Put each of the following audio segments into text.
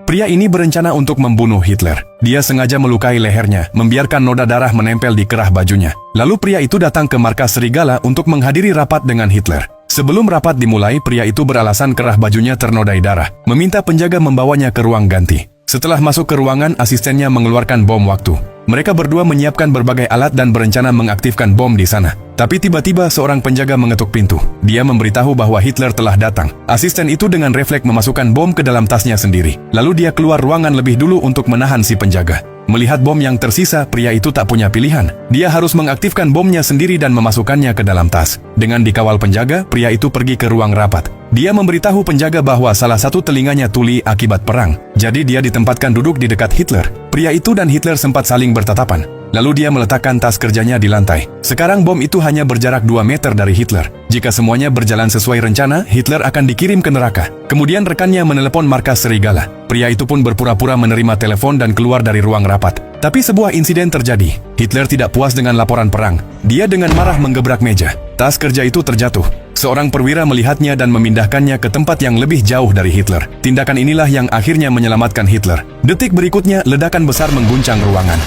Pria ini berencana untuk membunuh Hitler. Dia sengaja melukai lehernya, membiarkan noda darah menempel di kerah bajunya. Lalu pria itu datang ke markas serigala untuk menghadiri rapat dengan Hitler. Sebelum rapat dimulai, pria itu beralasan kerah bajunya ternodai darah, meminta penjaga membawanya ke ruang ganti. Setelah masuk ke ruangan, asistennya mengeluarkan bom waktu. Mereka berdua menyiapkan berbagai alat dan berencana mengaktifkan bom di sana. Tapi tiba-tiba seorang penjaga mengetuk pintu. Dia memberitahu bahwa Hitler telah datang. Asisten itu dengan refleks memasukkan bom ke dalam tasnya sendiri. Lalu dia keluar ruangan lebih dulu untuk menahan si penjaga. Melihat bom yang tersisa, pria itu tak punya pilihan. Dia harus mengaktifkan bomnya sendiri dan memasukkannya ke dalam tas. Dengan dikawal penjaga, pria itu pergi ke ruang rapat. Dia memberitahu penjaga bahwa salah satu telinganya tuli akibat perang. Jadi dia ditempatkan duduk di dekat Hitler. Pria itu dan Hitler sempat saling bertatapan. Lalu dia meletakkan tas kerjanya di lantai. Sekarang bom itu hanya berjarak 2 meter dari Hitler. Jika semuanya berjalan sesuai rencana, Hitler akan dikirim ke neraka. Kemudian rekannya menelepon markas serigala. Pria itu pun berpura-pura menerima telepon dan keluar dari ruang rapat. Tapi sebuah insiden terjadi. Hitler tidak puas dengan laporan perang. Dia dengan marah menggebrak meja. Tas kerja itu terjatuh. Seorang perwira melihatnya dan memindahkannya ke tempat yang lebih jauh dari Hitler. Tindakan inilah yang akhirnya menyelamatkan Hitler. Detik berikutnya, ledakan besar mengguncang ruangan.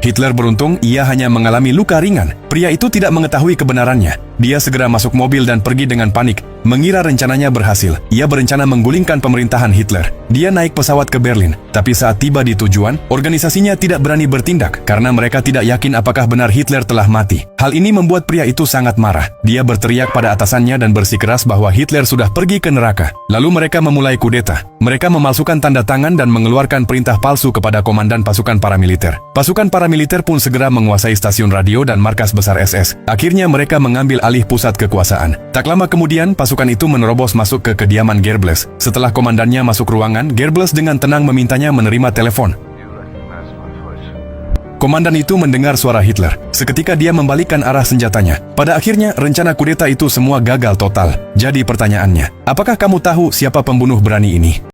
Hitler beruntung, ia hanya mengalami luka ringan. Pria itu tidak mengetahui kebenarannya. Dia segera masuk mobil dan pergi dengan panik, mengira rencananya berhasil. Ia berencana menggulingkan pemerintahan Hitler. Dia naik pesawat ke Berlin, tapi saat tiba di tujuan, organisasinya tidak berani bertindak karena mereka tidak yakin apakah benar Hitler telah mati. Hal ini membuat pria itu sangat marah. Dia berteriak pada atasannya dan bersikeras bahwa Hitler sudah pergi ke neraka. Lalu mereka memulai kudeta. Mereka memalsukan tanda tangan dan mengeluarkan perintah palsu kepada komandan pasukan paramiliter. Pasukan paramiliter pun segera menguasai stasiun radio dan markas besar SS. Akhirnya mereka mengambil alih pusat kekuasaan. Tak lama kemudian, pasukan itu menerobos masuk ke kediaman Goebbels. Setelah komandannya masuk ruangan, Goebbels dengan tenang memintanya menerima telepon. Komandan itu mendengar suara Hitler. Seketika dia membalikkan arah senjatanya. Pada akhirnya, rencana kudeta itu semua gagal total. Jadi pertanyaannya, apakah kamu tahu siapa pembunuh berani ini?